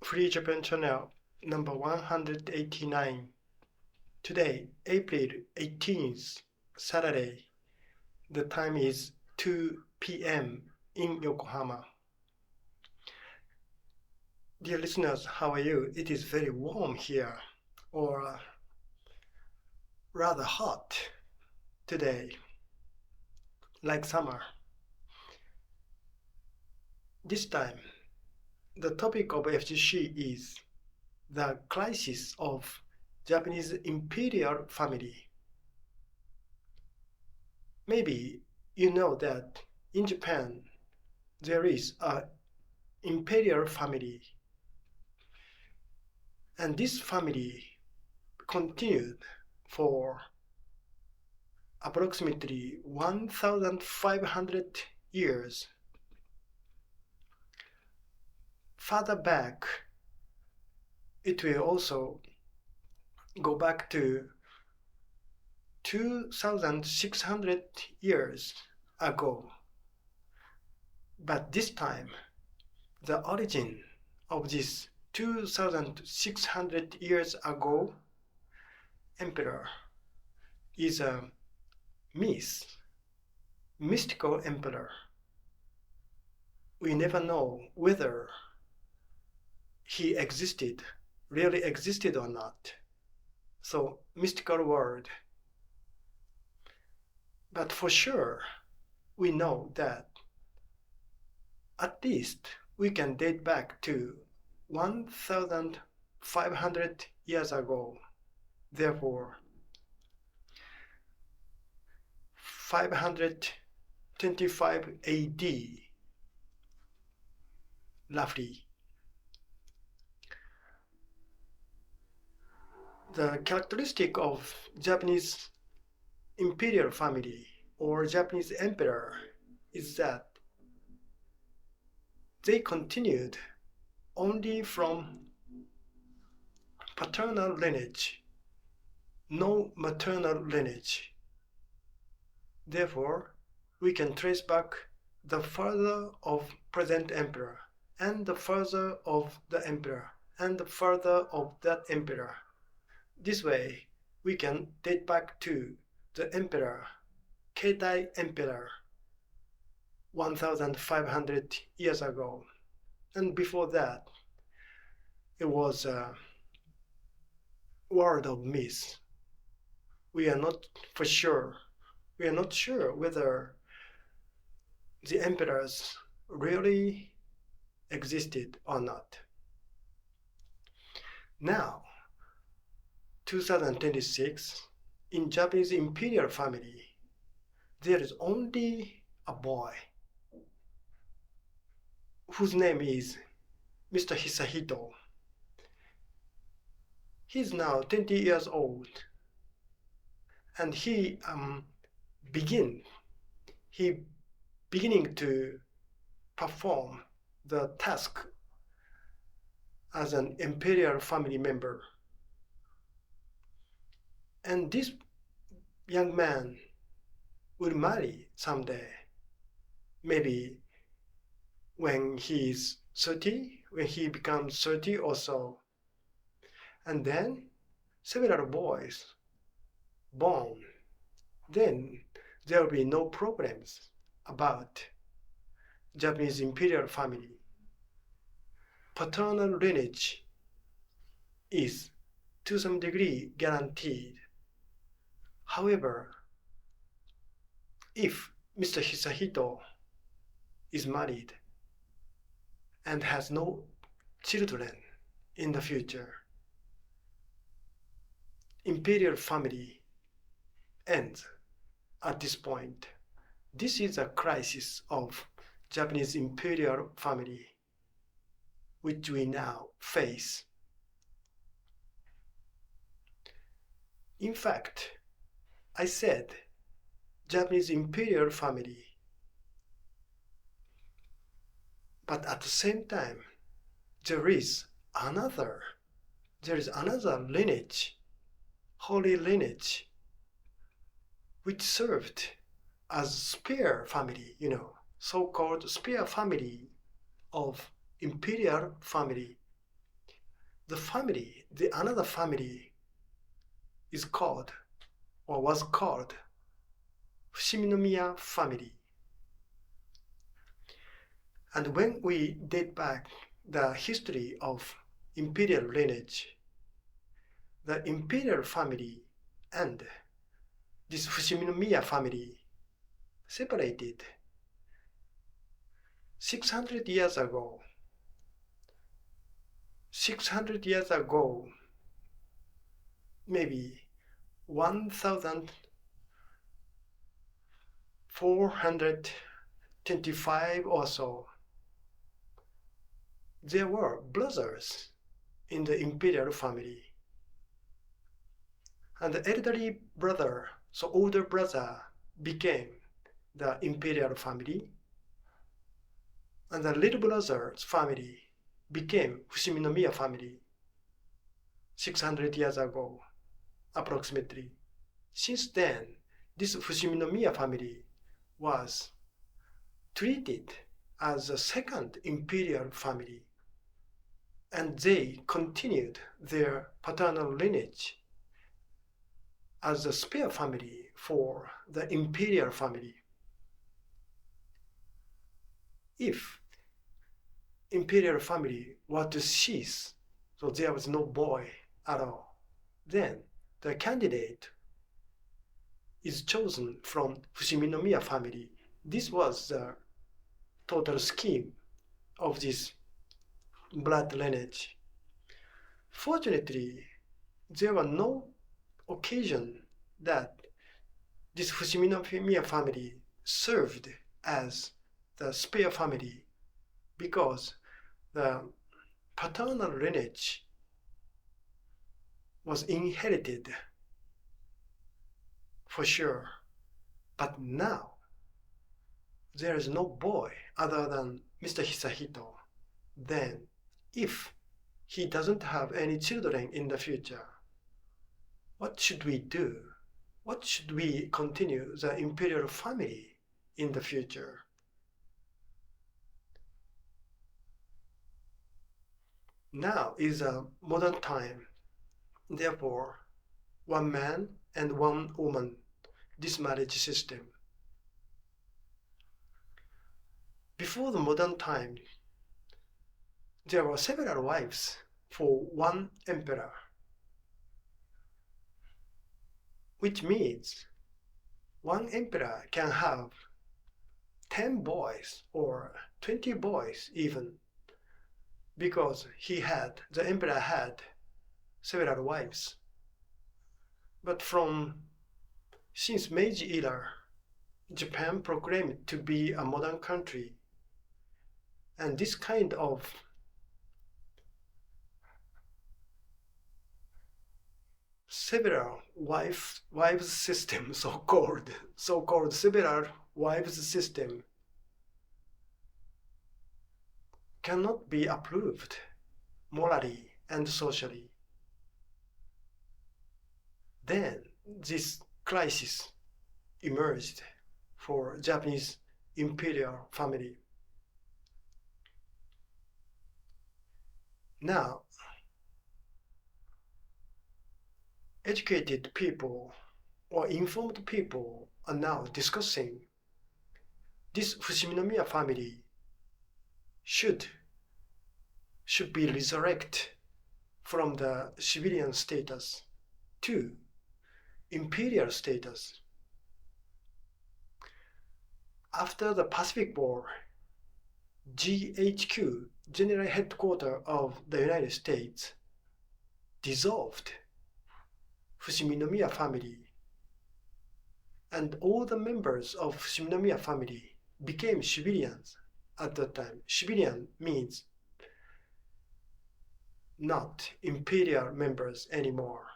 Free Japan Channel number 189. Today, April 18th, Saturday. The time is 2 p.m. in Yokohama. Dear listeners, how are you? It is very warm here, or rather hot today, like summer. This time, the topic of FGC is the crisis of Japanese Imperial Family. Maybe you know that in Japan there is a Imperial family, and this family continued for approximately 1,500 years. Further back, it will also go back to 2,600 years ago. But this time, the origin of this 2,600 years ago emperor is a mystical emperor. We never know whether he really existed or not. So, mystical word. But for sure, we know that at least we can date back to 1,500 years ago. Therefore, 525 AD, roughly. The characteristic of Japanese imperial family or Japanese emperor is that they continued only from paternal lineage, no maternal lineage. Therefore, we can trace back the father of present emperor and the father of the emperor and the father of that emperor. This way, we can date back to the emperor, Keitai emperor, 1,500 years ago. And before that, it was a world of myths. We are not sure whether the emperors really existed or not. Now, 2026, in Japanese imperial family, there is only a boy whose name is Mr. Hisahito. He's now 20 years old, and he beginning to perform the task as an imperial family member. And this young man will marry someday, maybe when he is 30, when he becomes 30 or so. And then several boys born. Then there will be no problems about Japanese imperial family. Paternal lineage is to some degree guaranteed. However, if Mr. Hisahito is married and has no children in the future, imperial family ends at this point. This is a crisis of Japanese imperial family which we now face. In fact, I said Japanese imperial family, but at the same time, there is another lineage, holy lineage, which served as spare family, so-called spare family of imperial family. another family is called or was called Fushiminomiya Family. And when we date back the history of imperial lineage, the imperial family and this Fushiminomiya family separated 600 years ago. 600 years ago, maybe 1425 or so, there were brothers in the imperial family. And the elderly brother, so older brother, became the imperial family. And the little brother's family became Fushiminomiya family 600 years ago, approximately. Since then, this Fushiminomiya family was treated as a second imperial family, and they continued their paternal lineage as a spare family for the imperial family. If imperial family were to cease, so there was no boy at all, then the candidate is chosen from Fushiminomiya family. This was the total scheme of this blood lineage. Fortunately, there was no occasion that this Fushiminomiya family served as the spare family, because the paternal lineage was inherited for sure. But now there is no boy other than Mr. Hisahito. Then if he doesn't have any children in the future, what should we do? What should we continue the imperial family in the future? Now is a modern time. Therefore, one man and one woman, this marriage system. Before the modern time, there were several wives for one emperor, which means one emperor can have 10 boys or 20 boys even, because the emperor had several wives. But since Meiji era, Japan proclaimed to be a modern country, and this kind of several wives system, so-called several wives system, cannot be approved morally and socially. Then this crisis emerged for Japanese imperial family. Now, educated people or informed people are now discussing this Fushiminomiya family should be resurrected from the civilian status to imperial status. After the Pacific War, GHQ, General Headquarters of the United States, dissolved Fushiminomiya family, and all the members of Fushiminomiya family became civilians at that time. Civilian means not imperial members anymore.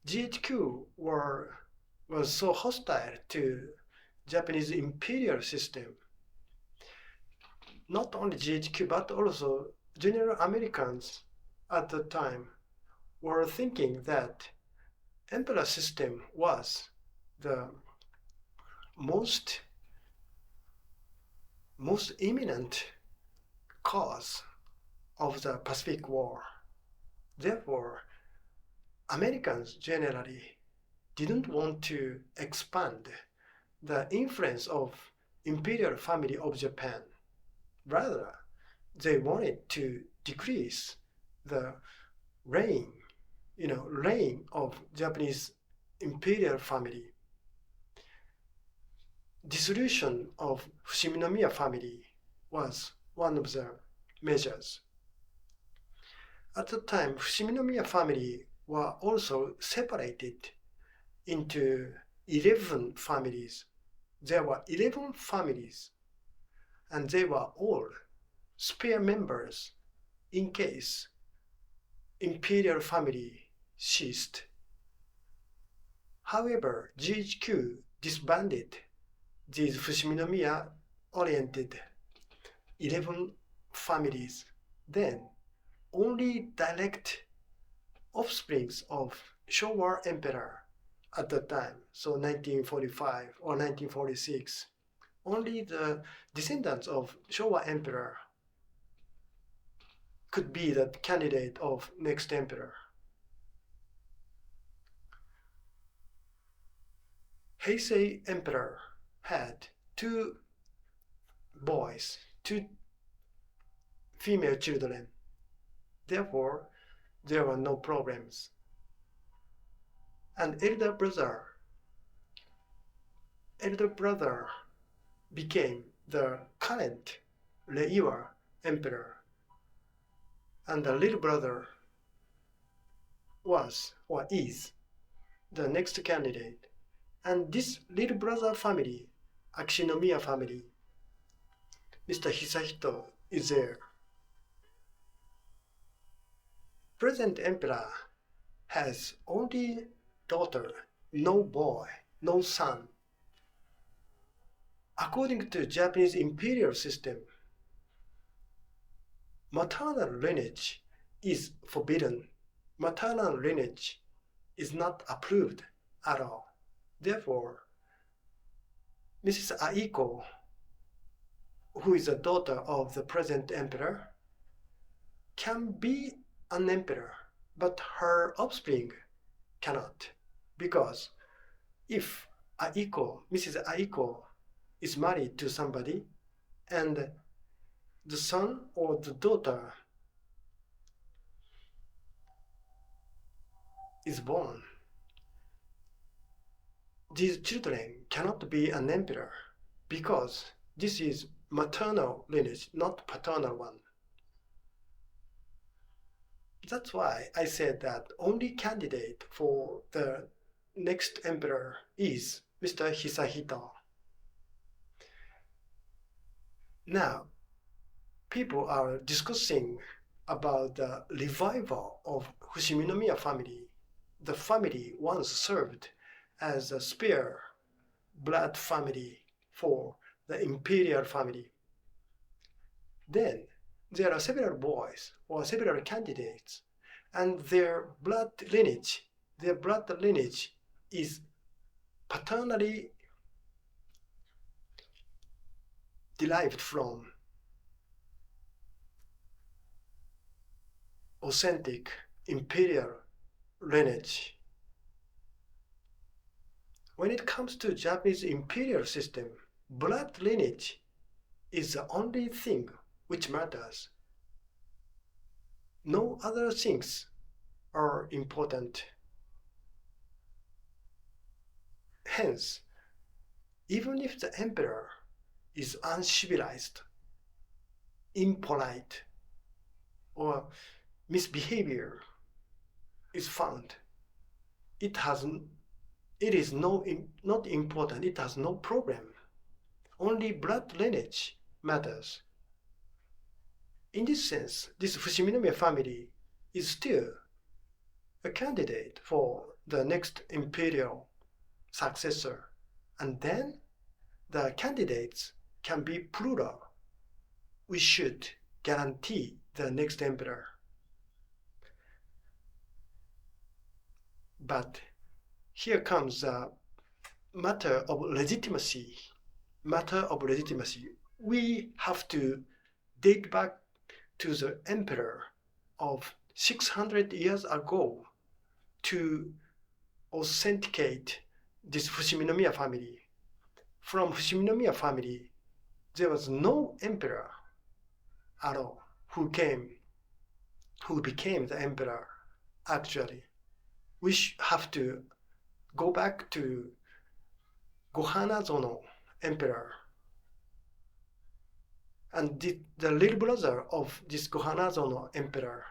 GHQ was so hostile to Japanese imperial system. Not only GHQ, but also general Americans at the time were thinking that emperor system was the most imminent cause of the Pacific War. Therefore, Americans generally didn't want to expand the influence of Imperial family of Japan. Rather, they wanted to decrease the reign, reign of Japanese Imperial family. Dissolution of Fushiminomiya family was one of the measures. At the time, Fushiminomiya family were also separated into 11 families. There were 11 families, and they were all spare members in case Imperial family ceased. However, GHQ disbanded these Fushiminomiya-oriented 11 families. Then, only direct offsprings of Showa Emperor at the time, so 1945 or 1946, only the descendants of Showa Emperor could be the candidate of next emperor. Heisei Emperor had 2 boys, 2 female children. Therefore, there were no problems. And elder brother became the current Reiwa emperor. And the little brother was or is the next candidate. And this little brother family, Akinomiya family, Mr. Hisahito is there. Present emperor has only daughter, no boy, no son. According to Japanese imperial system, maternal lineage is forbidden. Maternal lineage is not approved at all. Therefore, Mrs. Aiko, who is a daughter of the present emperor, can be an emperor, but her offspring cannot. Because if Mrs. Aiko is married to somebody and the son or the daughter is born, these children cannot be an emperor because this is maternal lineage, not paternal one. That's why I said that only candidate for the next emperor is Mr. Hisahito. Now, people are discussing about the revival of Fushiminomiya family. The family once served as a spare blood family for the imperial family. Then there are several boys or several candidates, and their blood lineage is paternally derived from authentic imperial lineage. When it comes to Japanese imperial system, blood lineage is the only thing which matters. No other things are important. Hence, even if the emperor is uncivilized, impolite, or misbehavior is found, it is not important, it has no problem. Only blood lineage matters. In this sense, this Fushiminomiya family is still a candidate for the next imperial successor. And then the candidates can be plural. We should guarantee the next emperor. But here comes the matter of legitimacy. We have to date back to the emperor of 600 years ago to authenticate this Fushiminomiya family. From Fushiminomiya family, there was no emperor at all who became the emperor actually. We have to go back to Go-Hanazono emperor. And the little brother of this Go-Hanazono emperor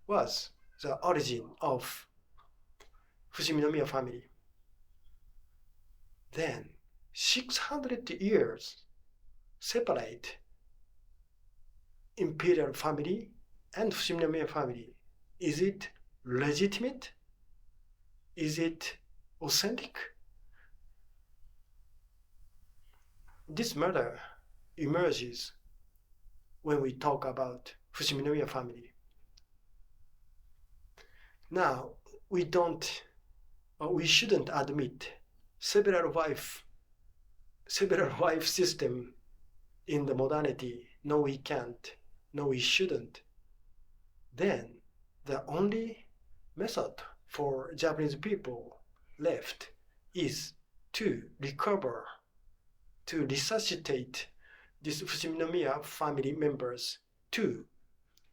was the origin of Fushiminomiya family. Then 600 years separate Imperial family and Fushiminomiya family. Is it legitimate? Is it authentic? This matter emerges when we talk about Fushiminomiya family. Now, we shouldn't admit several wife system in the modernity. No, we can't. No, we shouldn't. Then the only method for Japanese people left is to recover, to resuscitate these Fushiminomiya family members to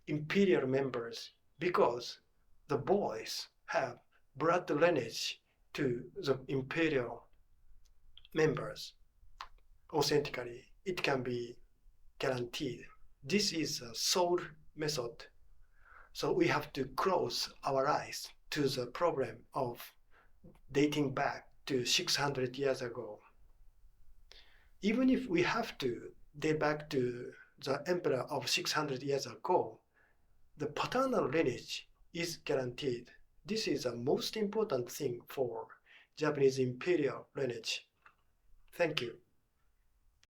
imperial members, because the boys have blood lineage to the imperial members. Authentically, it can be guaranteed. This is a sole method. So we have to close our eyes to the problem of dating back to 600 years ago. Even if we have to date back to the emperor of 600 years ago, the paternal lineage is guaranteed. This is the most important thing for Japanese imperial lineage. Thank you.